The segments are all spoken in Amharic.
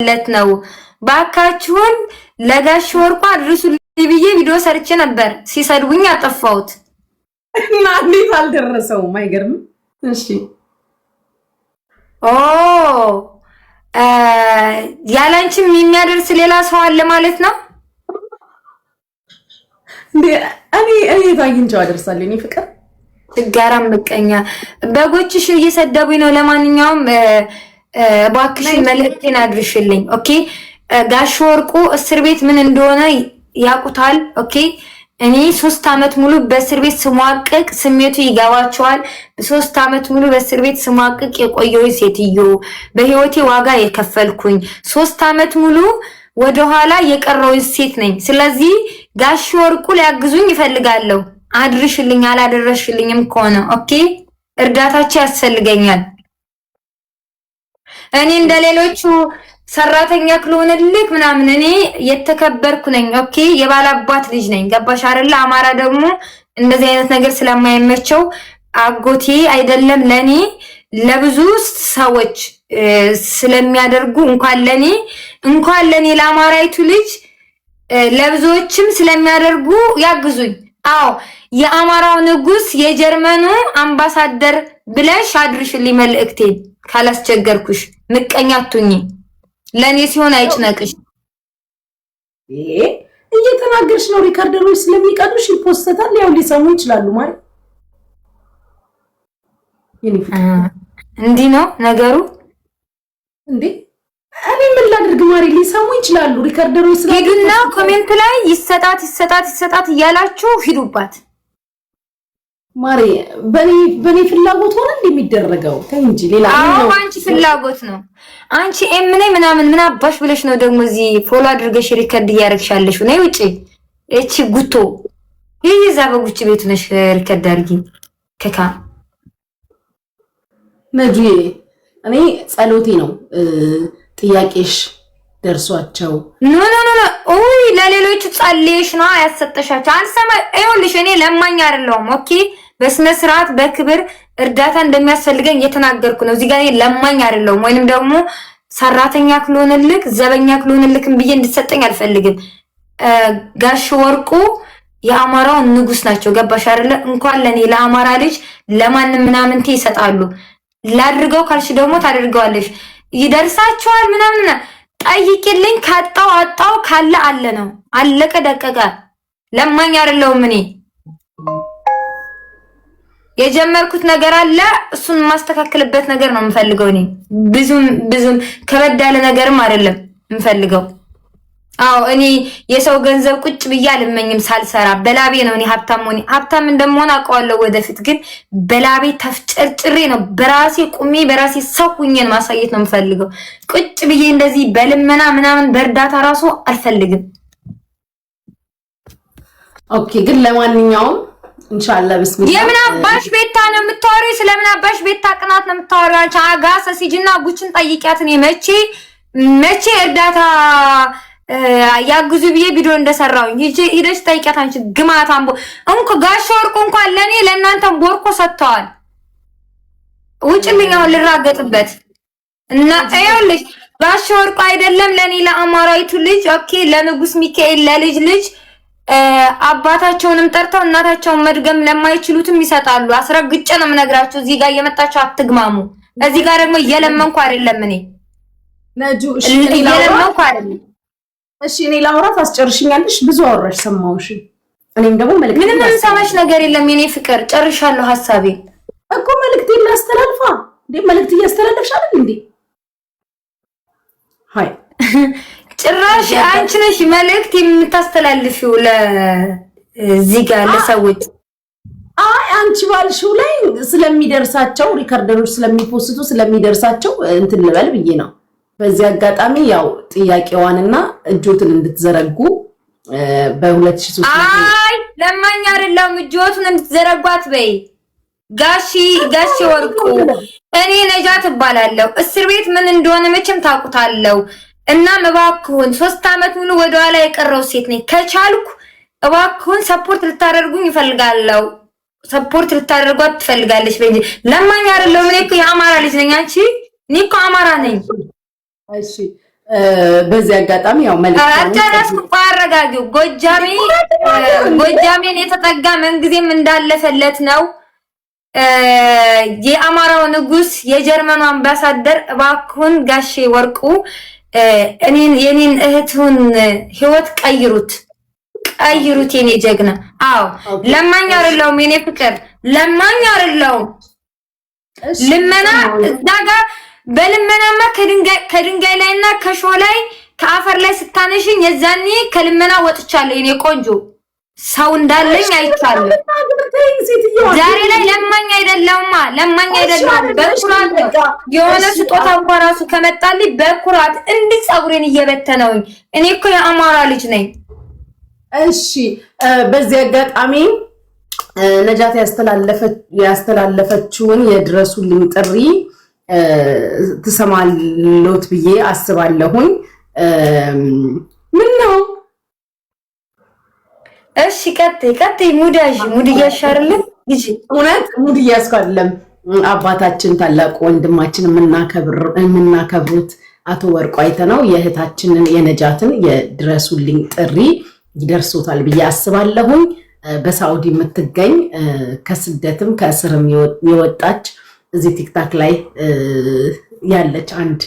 ማለት ነው። ባካችሁን ለጋሽ ወርቁ አድርሱልኝ ብዬ ቪዲዮ ሰርቼ ነበር። ሲሰድቡኝ አጠፋሁት እና እንዴት አልደረሰውም? አይገርም? እሺ ያላንቺም የሚያደርስ ሌላ ሰው አለ ማለት ነው። እኔ ታግኝቻው አደርሳለሁ። እኔ ፍቅር ትጋራም ምቀኛ በጎችሽ እየሰደቡኝ ነው። ለማንኛውም እባክሽ መልእክቴን አድርሽልኝ። ኦኬ ጋሽ ወርቁ እስር ቤት ምን እንደሆነ ያውቁታል። ኦኬ እኔ 3 አመት ሙሉ በእስር ቤት ስሟቅቅ ስሜቱ ይገባቸዋል። 3 አመት ሙሉ በእስር ቤት ስሟቅቅ የቆየው ሴትዮ በህይወቴ ዋጋ የከፈልኩኝ 3 አመት ሙሉ ወደኋላ የቀረው ሴት ነኝ። ስለዚህ ጋሽ ወርቁ ሊያግዙኝ ይፈልጋለሁ። አድርሽልኝ። አላደረሽልኝም ከሆነ ኦኬ እርዳታችሁ ያስፈልገኛል። እኔ እንደሌሎቹ ሰራተኛ ክሎንልክ ምናምን እኔ የተከበርኩ ነኝ። ኦኬ የባላባት ልጅ ነኝ። ገባሽ አይደል? አማራ ደግሞ እንደዚህ አይነት ነገር ስለማይመቸው አጎቴ አይደለም ለኔ ለብዙ ሰዎች ስለሚያደርጉ እንኳን ለኔ ለአማራይቱ ልጅ ለብዙዎችም ስለሚያደርጉ ያግዙኝ። አዎ የአማራው ንጉስ የጀርመኑ አምባሳደር ብለሽ አድርሽልኝ መልእክቴን ካላስቸገርኩሽ። ምቀኛ አትሁኚ። ለኔ ሲሆን አይጭነቅሽ። እየተናገርሽ ነው። ሪካርደሮች ስለሚቀዱሽ ይፖስተታል። ያው ሊሰሙ ይችላሉ ማለት እንዲህ ነው ነገሩ እንዴ? እኔ ምን ላድርግ ማሪ? ሊሰሙ ይችላሉ። ሪካርደሮች ሂዱና ኮሜንት ላይ ይሰጣት እያላችሁ ሂዱባት። ማሪ በኔ ፍላጎት ሆነ እንደሚደረገው እንጂ ሌላ አዎ አንቺ ፍላጎት ነው። አንቺ ኤምኔ ምን አባሽ ብለሽ ነው ደግሞ እዚህ ፎሎ አድርገሽ ሪከርድ እያረግሻለሽ? ነይ ውጪ። እቺ ጉቶ ይዛ በጉቺ ቤት ነሽ ሪከርድ አድርጊ። ከካ ነጂ እኔ ጸሎቴ ነው ጥያቄሽ ደርሷቸው ኖ ኦይ ለሌሎች ጸልየሽ ነው ያሰጠሻቸው። አንሰማ ይኸውልሽ እኔ ለማኝ አይደለሁም። ኦኬ በስነ ስርዓት በክብር እርዳታ እንደሚያስፈልገኝ እየተናገርኩ ነው። እዚህ ጋር ለማኝ አይደለሁም። ወይንም ደግሞ ሰራተኛ ክሎንልክ ዘበኛ ክሎንልክም ብዬ እንድትሰጠኝ አልፈልግም። ጋሽ ወርቁ የአማራው ንጉስ ናቸው። ገባሽ አይደለ? እንኳን ለኔ ለአማራ ልጅ ለማንም ምናምንቴ ይሰጣሉ። ላድርገው ካልሽ ደግሞ ታደርገዋለሽ። ይደርሳቸዋል ምናምን ጠይቂልኝ። ካጣው አጣው ካለ አለ ነው። አለቀ ደቀቀ። ለማኝ አይደለሁም እኔ። የጀመርኩት ነገር አለ እሱን ማስተካከልበት ነገር ነው የምፈልገው። እኔ ብዙም ከበድ ያለ ነገርም አይደለም የምፈልገው። አዎ እኔ የሰው ገንዘብ ቁጭ ብዬ አልመኝም ሳልሰራ በላቤ ነው። እኔ ሀብታም እንደምሆን አውቀዋለሁ ወደፊት። ግን በላቤ ተፍጨርጭሬ ነው በራሴ ቁሜ በራሴ ሰው ሁኜን ማሳየት ነው የምፈልገው። ቁጭ ብዬ እንደዚህ በልመና ምናምን በእርዳታ ራሱ አልፈልግም። ኦኬ ግን ለማንኛውም ኢንሻአላህ ብስሚላህ የምን አባሽ ቤታ ነው የምታወሪው? ስለምን አባሽ ቤታ ቅናት ነው የምታወሪው? አንቺ አጋሰ ሲጂና ጉችን ጠይቂያት። እኔ መቼ እርዳታ ያግዙ ብዬ ቪዲዮ እንደሰራውኝ ሂደሽ ጠይቂያት። አንቺ ግማት አምቦ ጋሽ ወርቁ እንኳን ለኔ ለእናንተም ቦርኮ ሰጥተዋል። ውጭልኝ አሁን ልራገጥበት እና ይኸውልሽ ጋሽ ወርቁ አይደለም ለኔ ለአማራይቱ ልጅ ኦኬ ለንጉስ ሚካኤል ለልጅ አባታቸውንም ጠርተው እናታቸውን መድገም ለማይችሉትም ይሰጣሉ። አስረግጬ ነው የምነግራችሁ። እዚህ ጋር እየመጣችሁ አትግማሙ። እዚህ ጋር ደግሞ እየለመንኩ አይደለም እኔ ነጁ። እየለመንኩ አይደለም። እሺ እኔ ላውራት አስጨርሽኛለሽ። ብዙ አወራሽ ሰማሁሽ። እኔም ደግሞ መልእክት ምንም እንሰማሽ ነገር የለም የኔ ፍቅር። ጨርሻለሁ ሐሳቤ እኮ መልእክቴን ላስተላልፋ እንዴ? መልእክት እያስተላለፍሽ አይደል እንዴ? ሃይ ጭራሽ አንቺ ነሽ መልእክት የምታስተላልፊው ለዚህ ጋር ለሰዎች። አይ አንቺ ባልሽው ላይ ስለሚደርሳቸው ሪካርደሮች ስለሚፖስቱ ስለሚደርሳቸው እንትን ልበል ብዬ ነው። በዚህ አጋጣሚ ያው ጥያቄዋንና እጆትን እንድትዘረጉ በ2003 አይ ለማኝ አይደለም እጆትን እንድትዘረጓት በይ። ጋሺ ወርቁ እኔ ነጃት እባላለሁ። እስር ቤት ምን እንደሆነ መቼም ታውቁታለሁ። እና እባክሁን 3 አመት ሙሉ ወደኋላ የቀረው ሴት ነኝ። ከቻልኩ እባክሁን ሰፖርት ልታደርጉኝ ይፈልጋለሁ። ሰፖርት ልታደርጓት ትፈልጋለች በእንጂ ለማኝ አይደለም። እኔ እኮ የአማራ ልጅ ነኝ። አንቺ እኔ እኮ አማራ ነኝ። እሺ በዚህ አጋጣሚ ያው መልካም አርጨራስኩ አረጋጊው ጎጃሜን የተጠጋ መንግዜም እንዳለፈለት ነው። የአማራው ንጉስ የጀርመኑ አምባሳደር እባክሁን ጋሼ ወርቁ የኔን እህቱን ህይወት ቀይሩት የኔ ጀግና። አዎ ለማኝ አይደለሁም የኔ ፍቅር ለማኝ አይደለሁም። ልመና ዳጋ በልመናማ ከድንጋይ ላይና ከሾህ ላይ ከአፈር ላይ ስታነሽኝ የዛኔ ከልመና ወጥቻለሁ የኔ ቆንጆ። ሰው እንዳለኝ አይቻለሁ። ዛሬ ላይ ለማኝ አይደለሁማ ለማኝ አይደለሁም። በኩራት የሆነ ስጦታ እንኳን ራሱ ከመጣልኝ በኩራት እንዲህ ጸጉሬን እየበተነውኝ እኔ እኮ የአማራ ልጅ ነኝ። እሺ በዚህ አጋጣሚ ነጃት ያስተላለፈችውን የድረሱልኝ ጥሪ ትሰማሎት ብዬ አስባለሁኝ። ምን ነው? እሺ ቀጥይ ሙድ እያሻርልን ይጂ እውነት ሙድ እያስኳለም አባታችን ታላቁ ወንድማችን የምናከብሩት አቶ ወርቁ አይተነው የእህታችንን የነጃትን የድረሱልኝ ጥሪ ይደርሶታል ብዬ አስባለሁኝ። በሳውዲ የምትገኝ ከስደትም ከእስርም የወጣች እዚህ ቲክታክ ላይ ያለች አንድ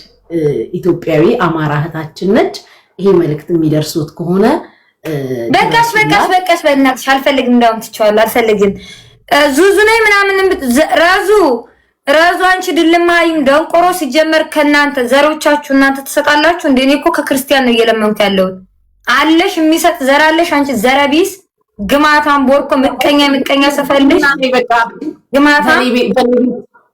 ኢትዮጵያዊ አማራ እህታችን ነች። ይሄ መልእክት የሚደርሱት ከሆነ በቃሽ በእናትሽ አልፈልግም። እንዳውም ትቻለሁ አልፈልግም። ዙዙ ነኝ ምናምን ረዙ አንቺ ድልማይም ደንቆሮ ሲጀመር ከናንተ ዘሮቻችሁ እናንተ ተሰጣላችሁ እንዴ? እኔ እኮ ከክርስቲያን ነው እየለመንኩ ያለሁት። አለሽ የሚሰጥ ዘራለሽ አንቺ ዘረቢስ ግማታም ቦርኮ ምቀኛ ሰፈልሽ ግማታም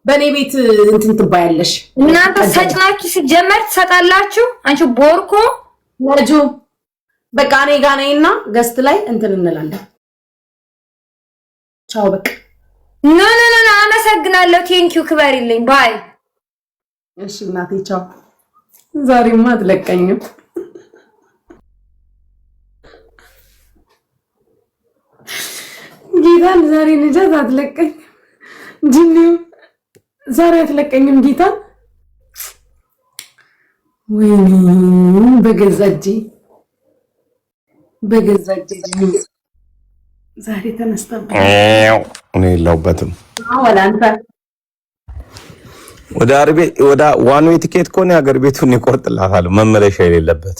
በኔ ቤት እንትን ትባያለሽ። እናንተ ሰጭናችሁ ሲጀመር ትሰጣላችሁ አንቺ ቦርኮ ወጁ በቃ እኔ ጋር ነኝና ገስት ላይ እንትን እንላለን። ቻው በቃ ኖ አመሰግናለሁ። ቴንኪው ክበሪልኝ ባይ። እሺ እናቴ ቻው። ዛሬማ አትለቀኝም። ጌታን ዛሬ ነጃት አትለቀኝም። ጅኒው ዛሬ አትለቀኝም ጌታን። ወይኔ በገዛ እጄ ዛሬ ተነስተን እኔ የለሁበትም። ወላንተ ወደ ዋን ዌይ ቲኬት ከሆነ የሀገር ቤቱን ይቆርጥላታል። መመለሻ የሌለበት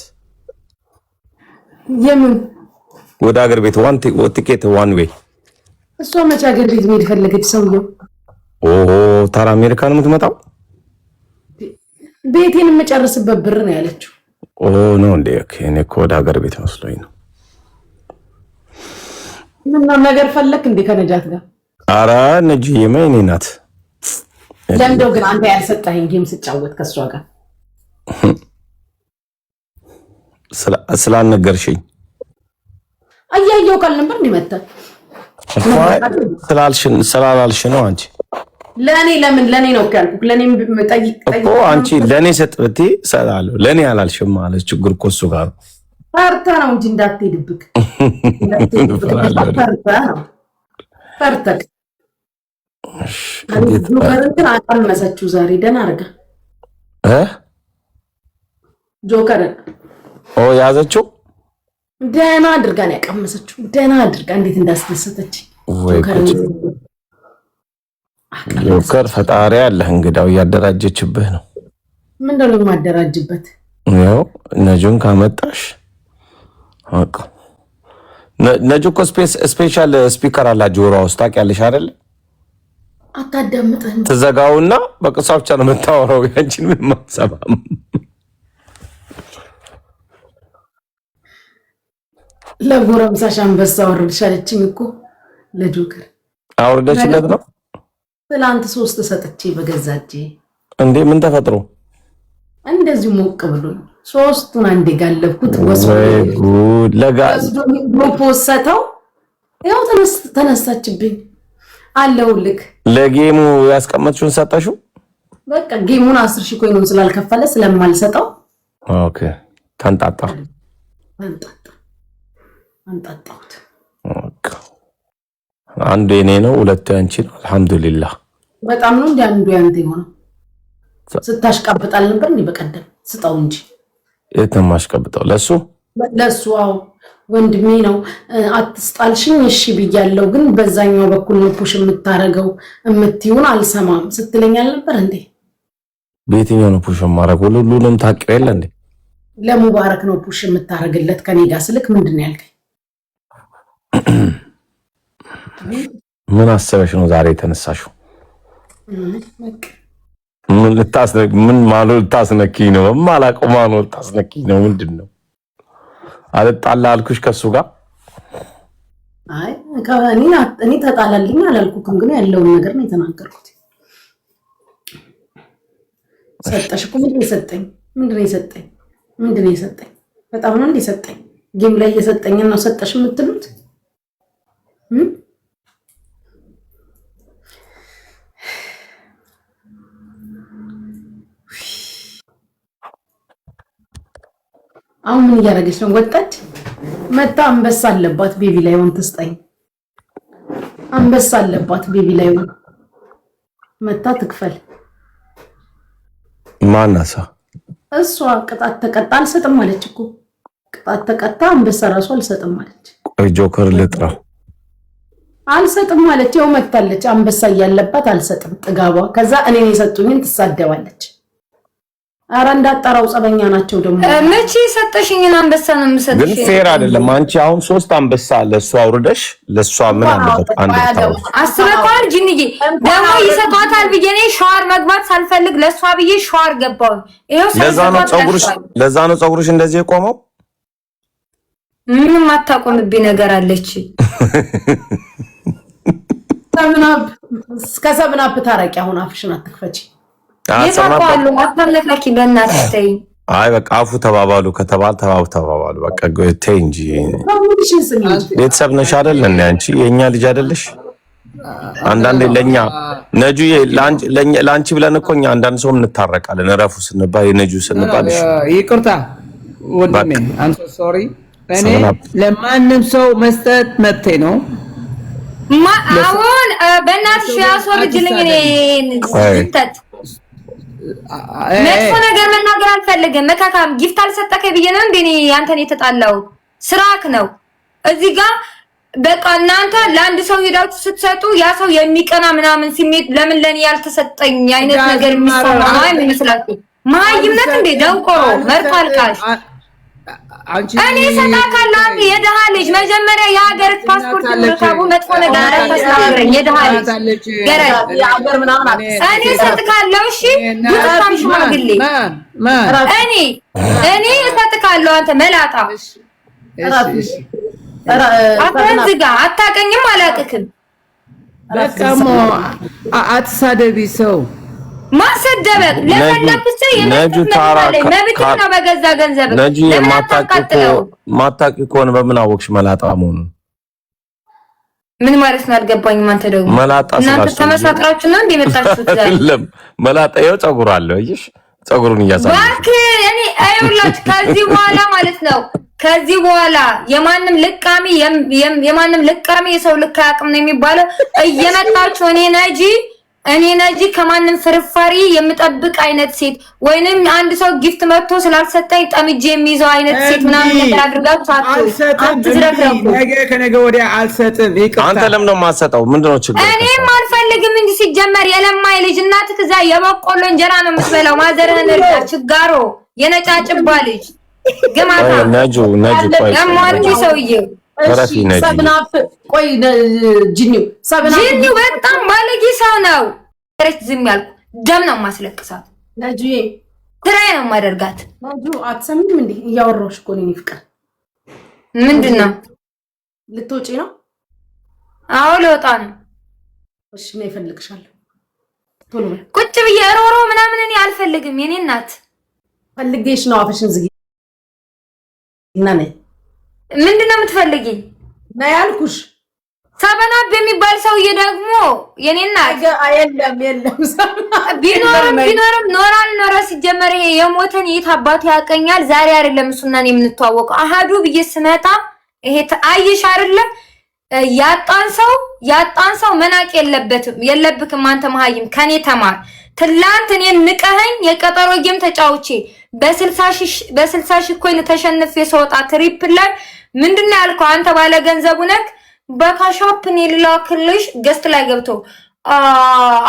የምን ወደ ሀገር ቤት ቲኬት ዋን ዌይ። እሷ መቼ ሀገር ቤት መሄድ ፈለገች? ሰውየው ታራ አሜሪካ ነው የምትመጣው። ቤቴን የምጨርስበት ብር ነው ያለችው። ነው እንዴ? እኔ እኮ ወደ ሀገር ቤት መስሎኝ ነው። ምነው ነገር ፈለክ እንዴ ከነጃት ጋር? ኧረ ነጂዬ እኔ ናት። ለምንድነው ግን አንተ ያልሰጠኸኝ ጌም ስጫወት ከሷ ጋር ስላልነገርሽኝ? አያየው ቃል ነበር እንዲመጣ ስላላልሽ ነው አንቺ። ለኔ ነው ያልኩት። ለኔም ጠይቅ እኮ አንቺ ለኔ ሰጥብቲ ሰላለው ለኔ አላልሽም ማለት ችግር እኮ እሱ ጋር ፈርታ ነው እንጂ እንዳትሄድብክ ፈርታ ጆከርን አቀመሰችው ዛሬ ደህና አድርጋ ጆከርን ያዘችው ደህና አድርጋ ነው ያቀመሰችው። ደህና አድርጋ እንዴት እንዳስደሰተች ጆከር ፈጣሪ አለህ። እንግዳው እያደራጀችብህ ነው። ምንድነው የማደራጅበት? ያው ነጁን ካመጣሽ አቃ ነጁ እኮ ስፔሻል ስፒከር አላት ጆሮዋ ውስጥ ታውቂያለሽ አይደል? አታዳምጥህም። ትዘጋውና በቅሷ ብቻ ነው የምታወራው። ያንቺን ምንም አትሰማም። ለጎረምሳሽ አንበሳ ወርድሻለችኝ እኮ ለጆከር አውርደችለት ነው። ትላንት 3 ሰጥቼ በገዛጄ እንዴ ምን ተፈጥሮ እንደዚህ ሞቅ ብሎኝ 3ቱን አንዴ ጋለብኩት። ጉድ ለጋዝ ፖሰተው ያው ተነሳችብኝ። አለውልክ ለጌሙ ያስቀመጥሽውን ሰጣሽው። በቃ ጌሙን 10,000 ኮይኑን ስላልከፈለ ስለማልሰጠው ኦኬ ተንጣጣ አንጣጣሁት። ኦኬ አንዱ የኔ ነው፣ ሁለቱ ያንቺ ነው። አልሐምዱሊላህ በጣም ነው እንዴ አንዱ ያንተ ይሆነ ስታሽቃብጣል ነበር እንዴ? በቀደም ስጣው እንጂ የተማሽቀብጠው ለሱ አዎ ወንድሜ ነው። አትስጣልሽኝ እሺ ብያለሁ፣ ግን በዛኛው በኩል ነው ፑሽ የምታረገው የምትይውን አልሰማም ስትለኝ አልነበር እንዴ? በየትኛው ነው ፑሽ የማረገው? ሁሉንም ታውቂው የለ እንዴ? ለሙባረክ ነው ፑሽ የምታረግለት ከኔ ጋር ስልክ ምንድን ነው ያልከኝ? ምን አሰበሽ ነው ዛሬ የተነሳሽው? ምን ማለት ልታስነኪኝ ነው? ማላውቀው ማን ልታስነኪኝ ነው? ምንድን ነው? አልጣላ አልኩሽ ከሱ ጋር? አይ እኔ ተጣላልኝ አላልኩክም፣ ግን ያለውን ነገር ነው የተናገርኩት። ሰጠሽ እኮ ምንድን ነው የሰጠኝ? በጣም ነው እንደ ሰጠኝ። ጌም ላይ እየሰጠኝ ነው ሰጠሽ የምትሉት? አሁን ምን እያደረገች ነው? ወጣች መጣ። አንበሳ አለባት ቤቢ ላይ ወን ትስጠኝ። አንበሳ አለባት ቤቢ ላይ ወን መጣ ትክፈል። ማናሳ እሷ ቅጣት ተቀጣ አልሰጥም አለች እኮ። ቅጣት ተቀጣ አንበሳ ራሱ አልሰጥም አለች። ቆይ ጆከር ልጥራው። አልሰጥም አለች። ያው መጣለች አንበሳ እያለባት አልሰጥም ጥጋቧ። ከዛ እኔን የሰጡኝን ትሳደባለች። አረ እንዳጠራው ጸበኛ ናቸው ደግሞ። መቼ ሰጠሽኝን አንበሳ ነው የምሰጥሽ? ግን ፌር አይደለም። አንቺ አሁን 3 አንበሳ ለሷ አውርደሽ ለሷ ምን አለበት? አንድ ታው አስበቃል። ጂኒዬ ደግሞ ይሰጣታል ብዬ እኔ ሻወር መግባት ሳልፈልግ ለሷ ብዬ ሻወር ገባው። ይሄው ለዛ ነው ፀጉርሽ እንደዚህ የቆመው። ምንም አታቆምብኝ ነገር አለች። ሰብናብ ታረቂ። አሁን አፍሽን አትክፈቺ። የታቋሉ አታለፈኪ በእናትሽ ተይ። አይ በቃ አፉ ተባባሉ ከተባል ተባባሉ። በቃ ተይ እንጂ ቤተሰብ ነሽ አይደል? እንዴ አንቺ የኛ ልጅ አይደለሽ? አንዳንዴ ለኛ ነጁዬ ለአንቺ ብለን እኮ እኛ አንዳንድ ሰው እንታረቃለን። እረፉ ስንባል የነጁ ስንባል ይቅርታ ወንድሜ I'm so sorry። እኔ ለማንም ሰው መስጠት መብቴ ነው። አሁን በእናትሽ ያስወርጅልኝ። እኔ እንተት መጥፎ ነገር መናገር አልፈልግም። መካካም ጊፍት አልሰጠከኝ ብዬ ነው እንዴ አንተን የተጣላው? ስራክ ነው እዚህ ጋር በቃ እናንተ ለአንድ ሰው ሄዳችሁ ስትሰጡ ያ ሰው የሚቀና ምናምን ስሜት ለምን ለኔ ያልተሰጠኝ አይነት ነገር የሚሰማ ነው አይመስላችሁ? ማይምነት እንዴ ደንቆሮ መርጦ አልቃሽ እኔ ሰጣካለሁ። የደሃ ልጅ መጀመሪያ የሀገር ፓስፖርት ተካቡ መጥፎ ነገር አታስናገረኝ። የደሃ ልጅ ገረድ የሀገር ምናምን እኔ ሰጥካለሁ። እሺ ጉጥታም ሽማግሌ እኔ ሰጥካለሁ። አንተ መላጣ አትንዝጋ። አታቀኝም አላቅክም። በቃሞ አትሳደቢ ሰው ማሰደበቅ ለፈለኩት የነጁ ታራካ ነው በገዛ ገንዘብ ነጁ ማታቂ ከሆነ በምን አወቅሽ መላጣ መሆኑን? ምን ማለት ነው አልገባኝም። አንተ ደግሞ መላጣ እናንተ ተመሳጥራችሁ ነው እንዴ መጣችሁት? አይደለም መላጣ ይኸው ፀጉር አለው። እይሽ ፀጉሩን እያሳየ ባክ እኔ አይውላችሁ ከዚህ በኋላ ማለት ነው ከዚህ በኋላ የማንም ልቃሚ የሰው ልክ አያውቅም ነው የሚባለው። እየመጣችሁ እኔ ነጂ ከማንም ፍርፋሪ የምጠብቅ አይነት ሴት ወይንም አንድ ሰው ጊፍት መጥቶ ስላልሰጠኝ ጠምጄ የሚይዘው አይነት ሴት ምናምን ነገር አድርጋችሁ አትዝረክረኩ። ነገ ከነገ ወዲያ አልሰጥም። ይቅርታ። አንተ ለምን ነው የማትሰጠው? ምንድነው ችግር? እኔም አልፈልግም እንጂ ሲጀመር የለማይ ልጅ እናትህ እዛ የበቆሎ እንጀራ ነው የምትበላው። ማዘርህን እርዳ። ችጋሮ የነጫጭባ ልጅ ግማታ ነጁ ቆይ ያሟልኩ ሰውዬው ሰብናፍ ቆይ ጂኒው በጣም ባለጌ ሰው ነው። ዝም ያልኩ ደም ነው ማስለቅሳት። ነጁዬ ትራይ ነው ማደርጋት። ነጁ አትሰሚም እንዴ? እያወራሁሽ እኮ ነው። ፍቅር ምንድነው? ልትወጪ ነው? አዎ ልወጣ ነው። እሺ ነው ይፈልግሻለሁ። ቶሎ ቁጭ ብዬ ሮሮ ምናምን እኔ አልፈልግም። የኔ እናት ፈልጌሽ ነው። አፍሽን ዝጊ እና ነይ። ምንድነው የምትፈልጊ? ነይ ያልኩሽ። ሰበናብ የሚባል ሰውዬ ደግሞ የኔ እናት የለም ቢኖርም ኖረ ሲጀመር ይሄ የሞተን የት አባቱ ያቀኛል። ዛሬ አይደለም እሱና እኔ የምንተዋወቀው። አሃዱ ብዬ ስመጣ ይሄ አይሽ አይደለም ያጣን ሰው መናቅ የለብክም። አንተ መሀይም ከኔ ተማር። ትላንት እኔን ንቀኸኝ የቀጠሮ ጌም ተጫውቼ በ60 ሺህ ኮይን ተሸንፌ ስወጣ ትሪፕል ላይ ምንድነው ያልከው አንተ ባለ ገንዘቡ ነክ በካሻፕ እኔ ልላክልሽ ገስት ላይ ገብቶ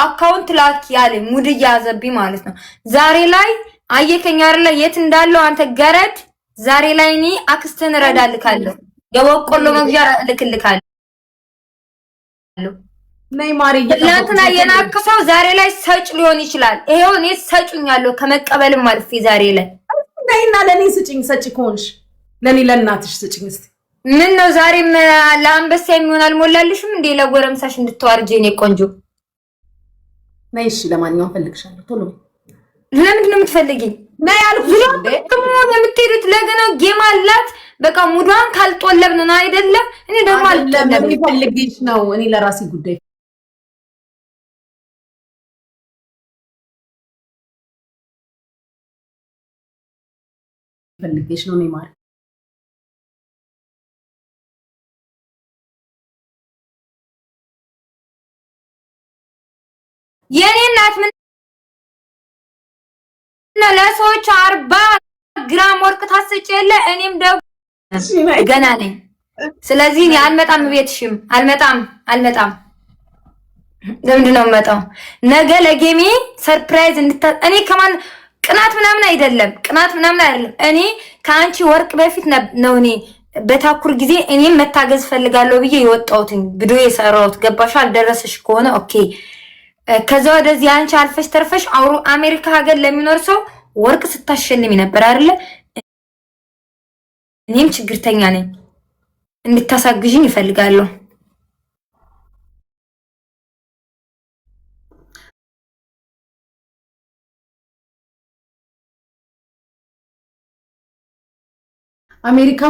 አካውንት ላኪ ያለ ሙድ ያዘብኝ ማለት ነው። ዛሬ ላይ አየከኝ አይደለ የት እንዳለው አንተ ገረድ። ዛሬ ላይ እኔ አክስተን እረዳልካለሁ፣ የበቆሎ መግዣ እልክልካለሁ። ነይማር ለእንትና የናከሰው ዛሬ ላይ ሰጭ ሊሆን ይችላል። ይሄው እኔ ሰጭኛለሁ ከመቀበልም አልፌ ዛሬ ላይ ነይና ለኔ ስጭኝ። ሰጭ ከሆንሽ ለኔ ለእናትሽ ስጭኝ እስቲ። ምን ነው ዛሬም ለአንበሳ የሚሆን አልሞላልሽም እንዴ? ለጎረምሳሽ እንድትዋርጂ እኔ ቆንጆ ነይ። እሺ ለማንኛውም ፈልግሻለሁ። ቶሎ ለምንድን ነው የምትፈልጊኝ? ነይ አልኩሽ እንዴ። የምትሄዱት ለገና ጌም አላት። በቃ ሙዷን ካልጦለብን ነው አይደለም። እኔ ደግሞ አልጠለም ፈልግሽ ነው። እኔ ለራሴ ጉዳይ ፈልግሽ ነው። ነይማር የኔ እናት ምን ለሰዎች 40 ግራም ወርቅ ታስጭ የለ እኔም ደግሞ ገና ነኝ። ስለዚህ እኔ አልመጣም፣ ቤትሽም አልመጣም። ለምንድን ነው የምመጣው? ነገ ለጌሜ ሰርፕራይዝ እኔ ከማን ቅናት ምናምን አይደለም። እኔ ከአንቺ ወርቅ በፊት ነው እኔ በታኩር ጊዜ እኔም መታገዝ ፈልጋለሁ ብዬ የወጣሁት ቪዲዮ የሰራሁት ገባሽ? አልደረሰሽ ከሆነ ኦኬ። ከዛ ወደዚህ አንቺ አልፈሽ ተርፈሽ አሜሪካ ሀገር ለሚኖር ሰው ወርቅ ስታሸልሚ ነበር አይደለ? እኔም ችግርተኛ ነኝ፣ እንድታሳግዥኝ ይፈልጋለሁ። አሜሪካ